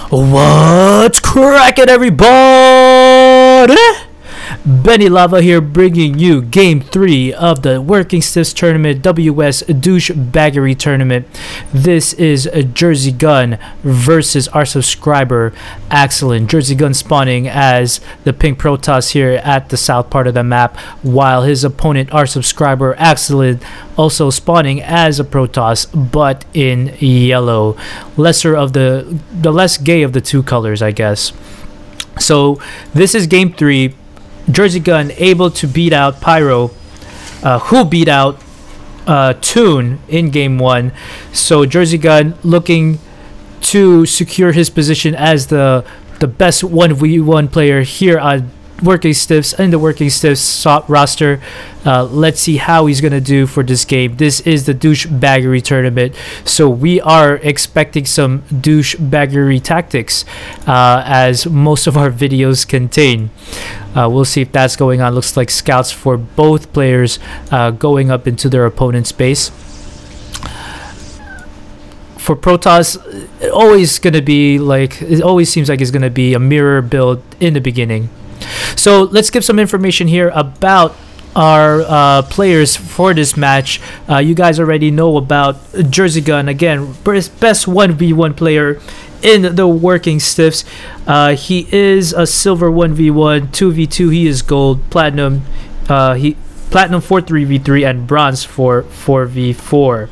What's cracking, everybody? Benny Lava here, bringing you Game 3 of the Working Stiffs Tournament, WS Douchebaggery Tournament. This is a Jersey Gun versus our subscriber, Axolen. Jersey Gun spawning as the pink Protoss here at the south part of the map, while his opponent, our subscriber, Axolen, also spawning as a Protoss, but in yellow. Lesser of the less gay of the two colors, I guess. So this is Game 3. Jersey Gun able to beat out Pyro, who beat out Toon in Game 1. So Jersey Gun looking to secure his position as the best 1v1 player here on Working Stiffs and the Working Stiffs roster. Let's see how he's gonna do for this game. This is the Douchebaggery tournament, so we are expecting some douchebaggery tactics, as most of our videos contain. We'll see if that's going on. Looks like scouts for both players going up into their opponent's base. For Protoss, it always seems like it's gonna be a mirror build in the beginning. So let's give some information here about our players for this match. You guys already know about Jersey Gun. Again, best 1v1 player in the Working Stiffs. He is a silver 1v1, 2v2 he is gold, platinum platinum for 3v3, and bronze for 4v4.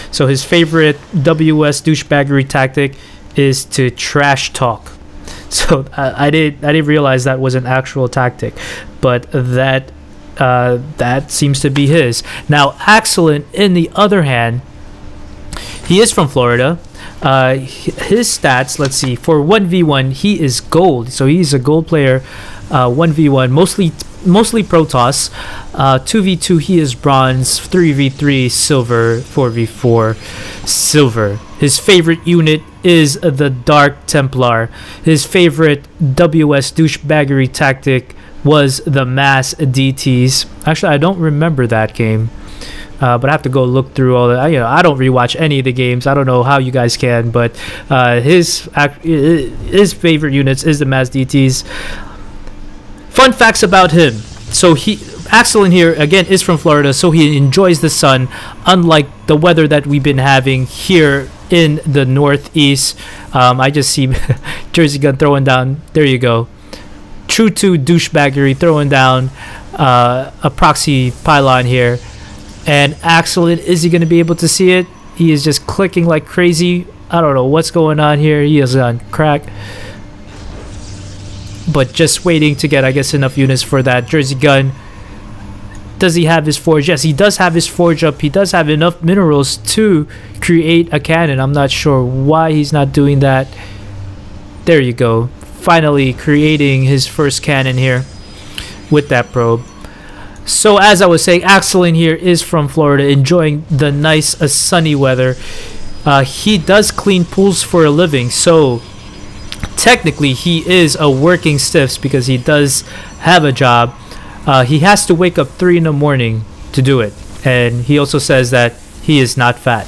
So his favorite WS douchebaggery tactic is to trash talk. So I didn't realize that was an actual tactic, but that seems to be his. Now Axolen, in the other hand, he is from Florida. His stats, let's see, for 1v1 he is gold, so he's a gold player. 1v1 mostly Protoss. 2v2 he is bronze. 3v3 silver. 4v4 silver. His favorite unit is the Dark Templar. His favorite WS douchebaggery tactic was the mass DTs. Actually, I don't remember that game, but I have to go look through all that. I don't rewatch any of the games. I don't know how you guys can, but his favorite units is the mass DTs. Fun facts about him. So Axolen here again is from Florida, so he enjoys the sun, unlike the weather that we've been having here in the northeast. I just see Jersey Gun throwing down. There you go. True to douchebaggery, throwing down a proxy pylon here. And Axolen, is he going to be able to see it? He is just clicking like crazy. I don't know what's going on here. He is on crack. But just waiting to get, I guess, enough units for that. Jersey Gun, does he have his forge? Yes, he does have his forge up. He does have enough minerals to create a cannon. I'm not sure why he's not doing that. There you go. Finally creating his first cannon here with that probe. So as I was saying, Axolen here is from Florida, enjoying the nice sunny weather. He does clean pools for a living, so technically he is a Working Stiffs because he does have a job. He has to wake up 3 in the morning to do it, and he also says that he is not fat.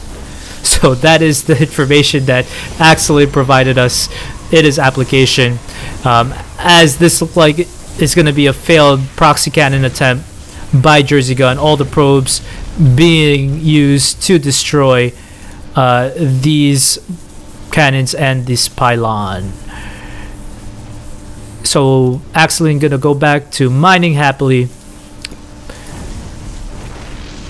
So that is the information that Axolen provided us in his application. As this looks like it's going to be a failed proxy cannon attempt by Jersey Gun, all the probes being used to destroy these cannons and this pylon. So Axolen gonna go back to mining happily,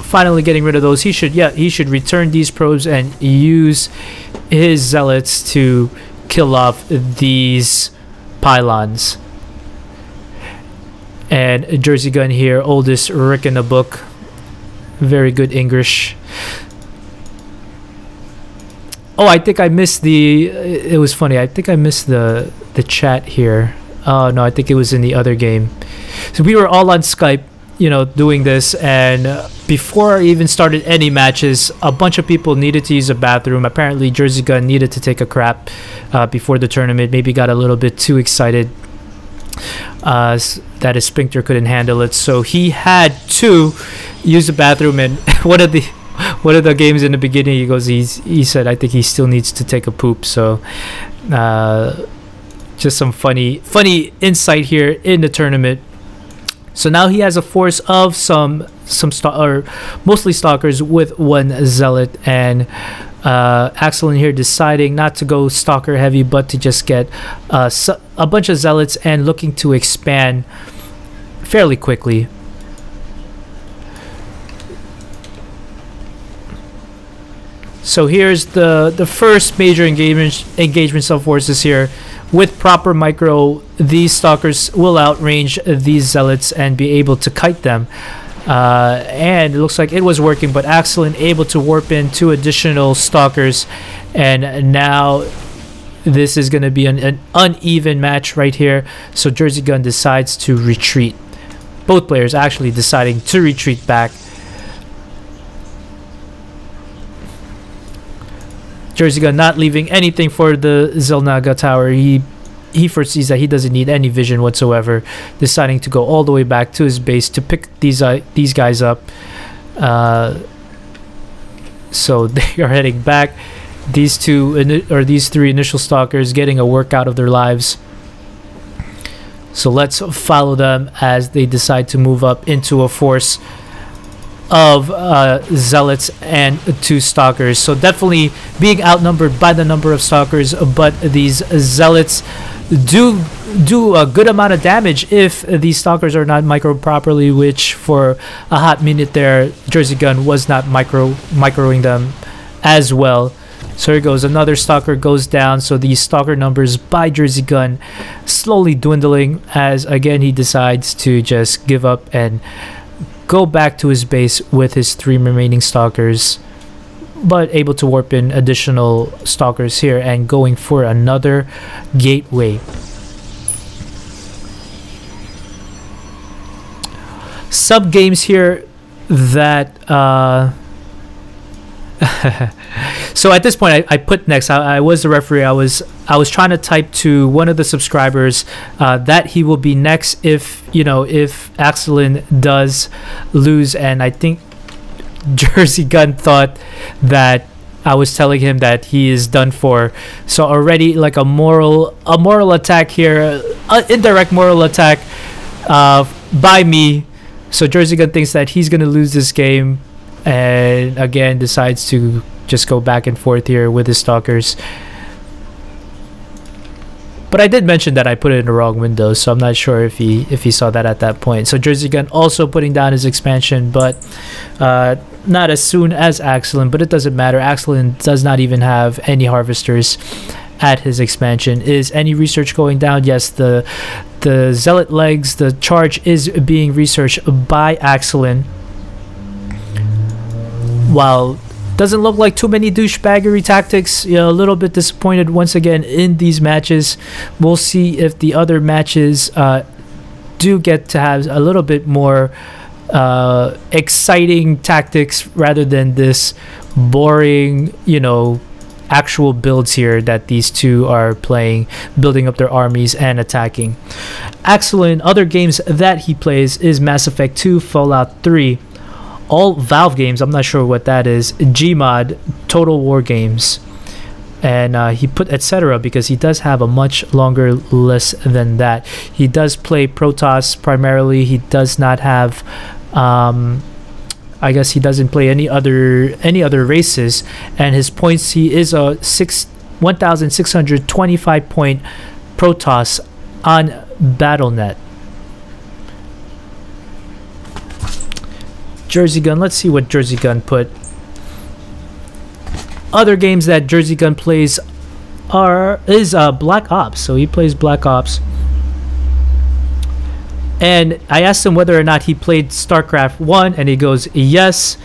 finally getting rid of those. He should return these probes and use his zealots to kill off these pylons. And Jersey Gun here, oldest Rick in the book, very good English. Oh, I think I missed it was funny, I think I missed the chat here. Oh no, I think it was in the other game. So we were all on Skype, doing this, and before I even started any matches, a bunch of people needed to use a bathroom. Apparently Jersey Gun needed to take a crap before the tournament, maybe got a little bit too excited that his sphincter couldn't handle it, so he had to use the bathroom. And one of one of the games in the beginning, he said I think he still needs to take a poop. So just some funny insight here in the tournament. So now he has a force of mostly stalkers with one zealot, and Axolen here deciding not to go stalker heavy, but to just get a bunch of zealots and looking to expand fairly quickly. So here's the first major engagements of forces here. With proper micro, these stalkers will outrange these zealots and be able to kite them. And it looks like it was working, but Axolen able to warp in 2 additional stalkers, and now this is going to be an uneven match right here. So JerseyGun decides to retreat. Both players actually deciding to retreat back. JerseyGun not leaving anything for the Xel'Naga tower. He foresees that he doesn't need any vision whatsoever, deciding to go all the way back to his base to pick these guys up. So they are heading back. These 3 initial stalkers getting a workout of their lives. So let's follow them as they decide to move up into a force of zealots and 2 stalkers. So definitely being outnumbered by the number of stalkers, but these zealots do a good amount of damage if these stalkers are not microed properly, which for a hot minute there JerseyGun was not microing them as well. So here goes, another stalker goes down. So these stalker numbers by JerseyGun slowly dwindling as again he decides to just give up and go back to his base with his 3 remaining stalkers, but able to warp in additional stalkers here and going for another gateway. Sub games here that so at this point I put next. I was the referee. I was trying to type to one of the subscribers that he will be next if Axolen does lose, and I think JerseyGun thought that I was telling him that he is done for. So already like a moral attack here, indirect moral attack by me. So JerseyGun thinks that he's gonna lose this game, and again decides to just go back and forth here with his stalkers. But I did mention that I put it in the wrong window, so I'm not sure if he saw that at that point. So JerseyGun also putting down his expansion, but not as soon as Axolen, but it doesn't matter. Axolen does not even have any harvesters at his expansion. Is any research going down? Yes, the zealot legs, the charge is being researched by Axolen. While doesn't look like too many douchebaggery tactics, a little bit disappointed once again in these matches. We'll see if the other matches do get to have a little bit more exciting tactics rather than this boring, actual builds here that these 2 are playing, building up their armies and attacking. Axolen, other games that he plays is Mass Effect 2, Fallout 3, all Valve games. I'm not sure what that is. Gmod, Total War games, and he put etc. because he does have a much longer list than that. He does play Protoss primarily. He does not have I guess he doesn't play any other races, and his points, he is a 1,625 point Protoss on BattleNet. JerseyGun, let's see what JerseyGun put. Other games that JerseyGun plays is Black Ops. So he plays Black Ops. And I asked him whether or not he played StarCraft 1, and he goes yes,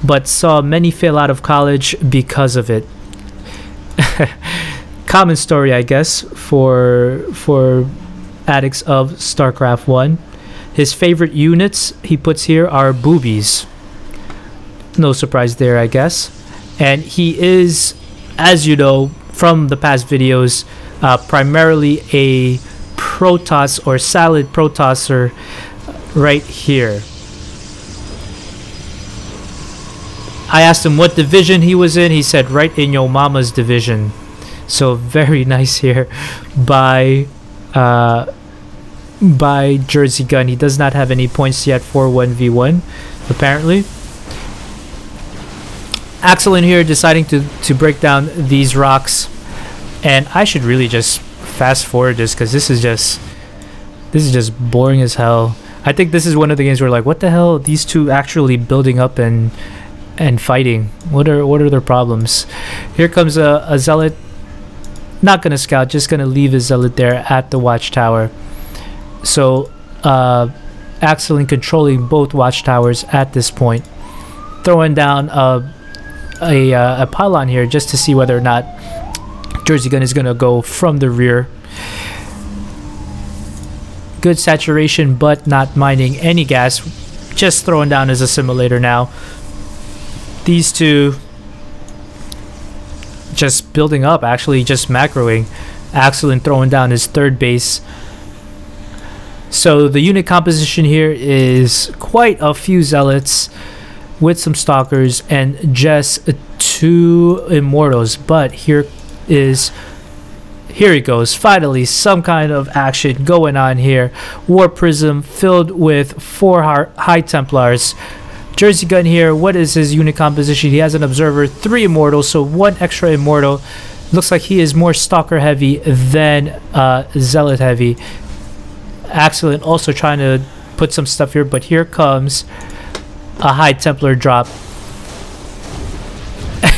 but saw many fail out of college because of it. Common story, I guess, for addicts of StarCraft 1. His favorite units he puts here are boobies. No surprise there, I guess. And he is, as you know from the past videos, primarily a Protoss or Salad Protosser right here. I asked him what division he was in. He said right in your mama's division. So very nice here by Jersey Gun. He does not have any points yet for 1v1 apparently. Axolen here deciding to break down these rocks, and I should really just fast forward this because this is just boring as hell. I think this is one of the games where like, what the hell are these two actually building up and fighting? What are their problems? Here comes a zealot, not gonna scout, just gonna leave his zealot there at the watchtower. So Axolen controlling both watchtowers at this point, throwing down a pylon here just to see whether or not Jersey Gun is gonna go from the rear. Good saturation, but not minding any gas, just throwing down his assimilator now. These two just building up, actually just macroing. Axolen throwing down his third base. So the unit composition here is quite a few zealots with some stalkers and just 2 immortals. But here it goes, finally some kind of action going on here. War Prism filled with 4 High Templars. Jersey Gun here, what is his unit composition? He has an observer, 3 immortals, so 1 extra immortal. Looks like he is more stalker heavy than zealot heavy. Axolen also trying to put some stuff here, but here comes a High Templar drop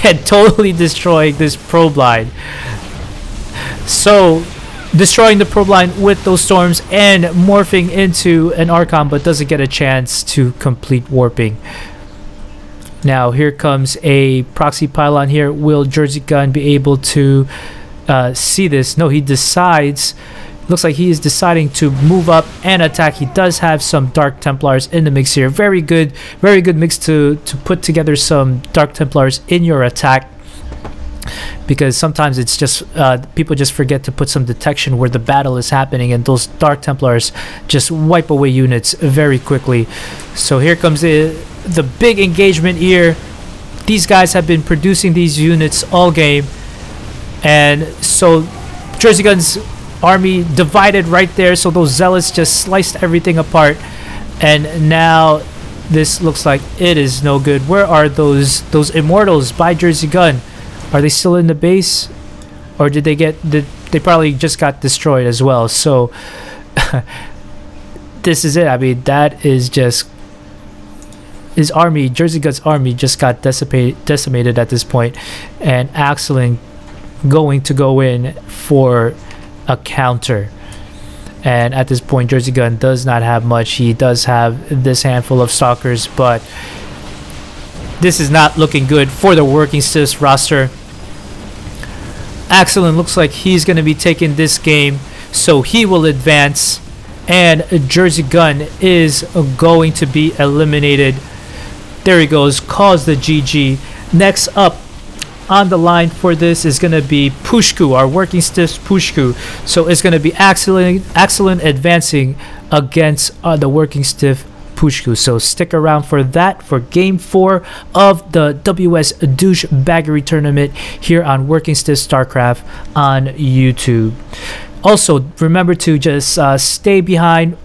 and totally destroying this probe line. So destroying the probe line with those storms and morphing into an Archon, but doesn't get a chance to complete warping. Now here comes a proxy pylon here. Will Jersey Gun be able to see this? No, he decides, looks like he is deciding to move up and attack. He does have some Dark Templars in the mix here. Very good mix to put together some Dark Templars in your attack, because sometimes it's just people just forget to put some detection where the battle is happening, and those Dark Templars just wipe away units very quickly. So here comes the big engagement here. These guys have been producing these units all game, and so Jersey Gun's army divided right there, so those zealots just sliced everything apart, and now this looks like it is no good. Where are those immortals by Jersey Gun? Are they still in the base, or did they they probably just got destroyed as well? So this is it. I mean, that is just his army. Jersey Gun's army just got decimated at this point, and Axolen going to go in for a counter. And at this point, Jersey Gun does not have much. He does have this handful of stalkers, but this is not looking good for the Working Stiffs roster. Axolen looks like he's going to be taking this game, so he will advance, and Jersey Gun is going to be eliminated. There he goes, calls the GG. Next up on the line for this is going to be Pushku, our Working Stiffs Pushku. So it's going to be Axolen advancing against the Working Stiff Pushku. So stick around for that, for game 4 of the WS Douchebaggery tournament here on Working Stiff StarCraft on YouTube. Also, remember to just stay behind.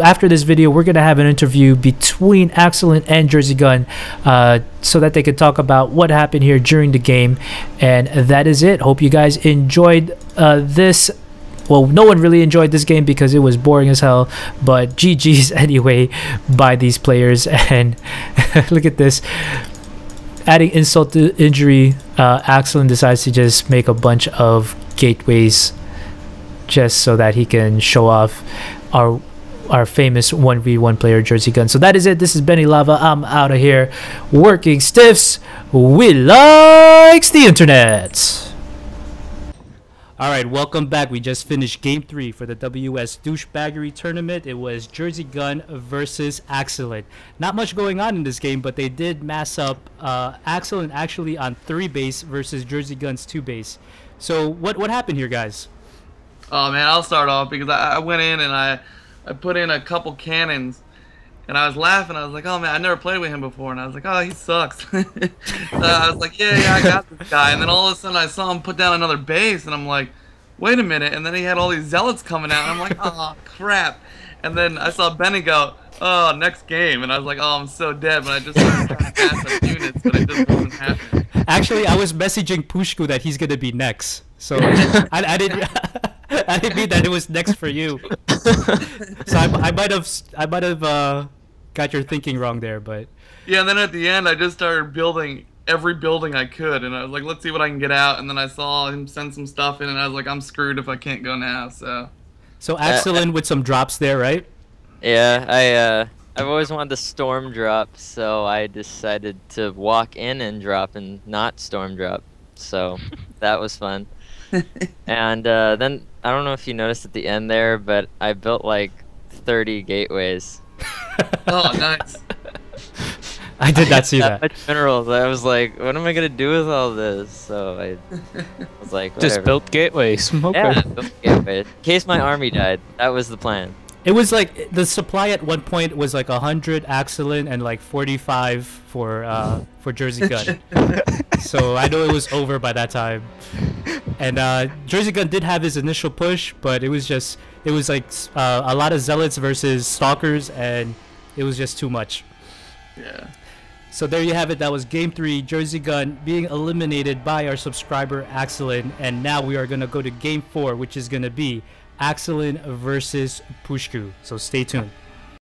After this video, we're going to have an interview between Axolen and Jersey Gun so that they can talk about what happened here during the game. And that is it. Hope you guys enjoyed this. Well, no one really enjoyed this game because it was boring as hell, but GG's anyway by these players. And look at this. Adding insult to injury, Axolen decides to just make a bunch of gateways just so that he can show off our famous 1v1 player Jersey Gun. So that is it. This is Benny Lava. I'm out of here. Working Stiffs, we likes the internet. Alright, welcome back. We just finished game 3 for the WS Douchebaggery tournament. It was Jersey Gun versus Axolen. Not much going on in this game, but they did mass up Axolen actually on 3 base versus Jersey Gun's 2 base. So what happened here, guys? Oh man, I'll start off because I went in and I put in a couple cannons, And I was laughing. I was like, oh man, I never played with him before. And I was like, oh, he sucks. I was like, yeah, I got this guy. And then all of a sudden I saw him put down another base. And I'm like, wait a minute. And then he had all these zealots coming out. And I'm like, oh, crap. And then I saw Benny go, oh, next game. And I was like, oh, I'm so dead. But I just started trying to pass up units, but it just wasn't happening. Actually, I was messaging Pushku that he's going to be next. So I didn't... I didn't mean that it was next for you. So I might have got your thinking wrong there, but yeah. And then at the end, I just started building every building I could, and I was like, let's see what I can get out. And then I saw him send some stuff in, and I was like, I'm screwed if I can't go now. So Axolen with some drops there, right? Yeah, I've always wanted to storm drop, so I decided to walk in and drop and not storm drop. So that was fun. And then I don't know if you noticed at the end there, but I built like 30 gateways. Oh, nice. I did not see that. Much minerals. I was like, what am I gonna do with all this? So I was like, whatever. Just built gateways. Okay. Yeah, built gateways. In case my army died, that was the plan. It was like the supply at one point was like 100 Axolen and like 45 for JerseyGun. So I know it was over by that time. And JerseyGun did have his initial push, but it was like a lot of zealots versus stalkers, and it was just too much. Yeah. So there you have it. That was Game 3, JerseyGun being eliminated by our subscriber Axolen, and now we are gonna go to Game 4, which is gonna be Axolen versus Pushku. So stay tuned.